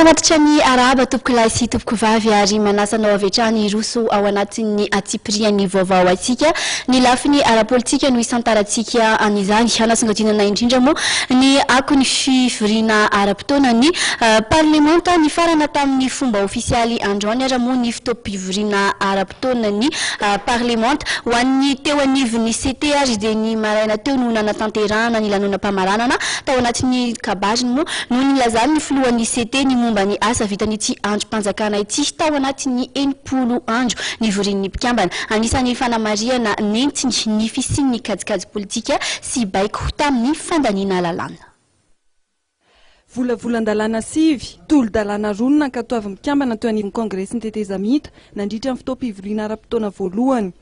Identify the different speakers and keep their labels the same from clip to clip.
Speaker 1: Manamatotra ny araba topoko lahy sy topoko vavy ary manasanao avy hatrany roso ao anatin'ny atsipirian'ny vaovao atsika. Ny lafiny ara-politika no isantarantsika an'izany. Anasangadinana indrindra moa ny akon'ny fivoriana ara-potoana ny parlemanta ny farana tamin'ny fomba ofisialy androany ara moa ny fitopivoriana ara-potoana ny parlemanta ho an'ny teo anivon'ny CT ary dia ny maraina teo no nanatanterahana ny lanonam-pamaranana tao anatin'ny kabaziny moa no nilazany ny filohan'ny CT ny momba ny asa vitan'ity androm-panjakana ity tao anatin'ny 80 andro nivorian'ny mpikambana. Anisan'ny fanamariana nentsiny ny fisian'ny kajikajy politika sy baiko tamin'ny fandaniana lalàna.
Speaker 2: Volavolan-dalàna sivy, tolo-dalàna ronina katoavy mikambana teo anivon'ny kongresin'ny tetezamita nandritra amin'ny fitopivoriana ara-potoana voalohany.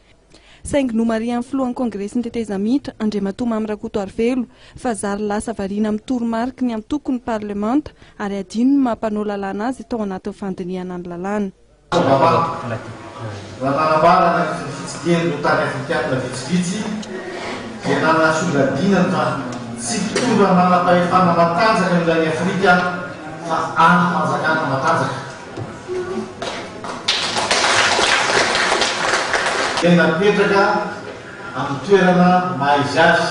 Speaker 2: Saingy nomarian'ny filohan'ny kongresin'ny tetezamita Andriamatoa Mamirakoto Arvelo fa zary lasa variana amin'ny toromarika ny antoko ny parlemanta ary adino ny mampanao lalàna azy tao anatin'ny fandiniana ny lalàna.
Speaker 3: Tena petraka amin'ny toerana mahaizy azy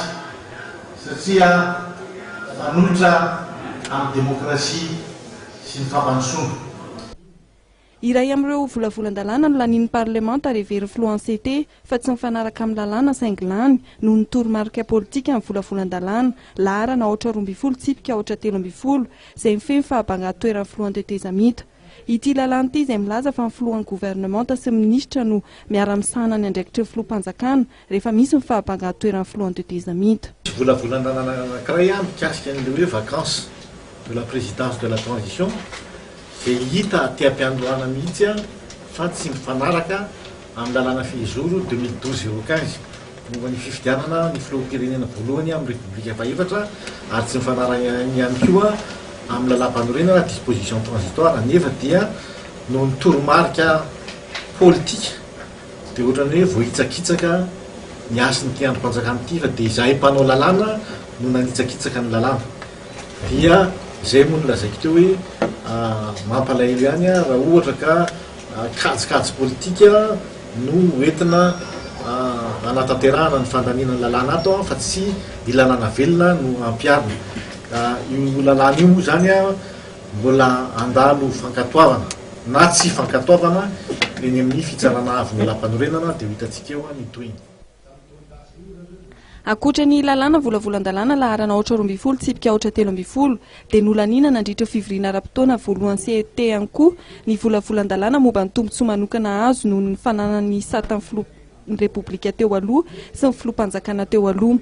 Speaker 3: satria manolotra amin'ny demokrasia sy ny fampandrosoana.
Speaker 2: Iray amin'ireo volavolan-dalàna no lanian'ny parlemanta ary heveriny filohan'ny CT fa tsy mifanaraka amin'ny lalàna saingy lany noho ny toromarika politika amin'ny volavolan-dalàna laharana 820 tsipika 813 izay mifehy fahabanga toeran'ny filohan'ny tetezamita. Ity lalàna ity izay milaza fa ny filohan'ny gouvernemanta sy minisitra no miara-misahana ny andraikitry ny filoham-panjakana rehefa misy ny fahabanga toeran'ny filohan'ny tetezamita.
Speaker 3: Volavolan-dalàna anankiray mikasika an'ilay hoe vacances de la présidence de la transition izay hita aty am-piandohana mihitsy fa tsy mifanaraka amin'ny lalàna fehizoro 2012-015 momba ny fifidianana ny filoham-pirenena voalohany amin'ny République fahefatra ary tsy mifanaraka ihany koa amin'ny lalam-panorenana disposition transitoire nefa dia no ny toromarika politika dia ohatran'ny hoe voahitsakitsaka ny asin'ity androm-panjakana ity fa dia izahay mpanao lalàna no nanitsakitsaka ny lalàna dia izay moa no lazaiko teo hoe mampalahelo ihany raha ohatra ka kajikajy politika no entina anatanterahana ny fandaniana ny lalàna ato fa tsy ny lalàna velona no ampiarina. Io lalàna io zany mbola andalo fankatoavana na tsy fankatoavana eny amin'ny fitsarana avy ny lampanorenana dia hitantsika eo ny toiny.
Speaker 2: Akoatra ny lalàna volavolan-dalàna laharana 820 tsipika 813 dia nolaniana nandritra fivoriana ara-potoana voalohan'ny CT ihany koa ny volavolan-dalàna momba ny tombontsoa manokana azo noho ny fananany satan'ny filohan'ny repoblika teo aloha sy ny filoham-panjakana teo aloha.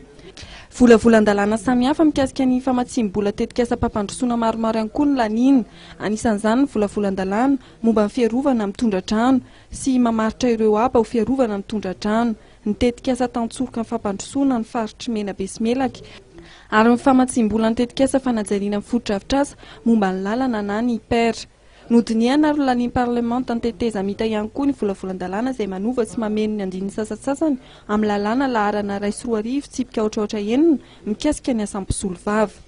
Speaker 2: Volavolan-dalàna samihafa mikasika ny famatsiam-bola tetikasa-pampandrosoana maromaro ihany koa ny laniana. Anisan'izany ny volavolan-dalàna momba ny fiarovana mitondra trano sy mamaritra ireo aba ho fiarovana mitondra trano, ny tetikasa tantsorika ny fampandrosoana ny faritry Menabe sy Melaky ary ny famatsiam-bola ny tetikasa fanajaliana amin'ny foto-drafitrasa momba ny lalana na ny IPER. Nodiniana ary lanian'ny parlemanta ny tetezamita ihany koa ny volavolan-dalàna izay manova sy mameno ny andininy sasasasany amin'ny lalàna laharana 1 sy 2 arivo tsipika 809 mikasika ny asam-pisolo vavy.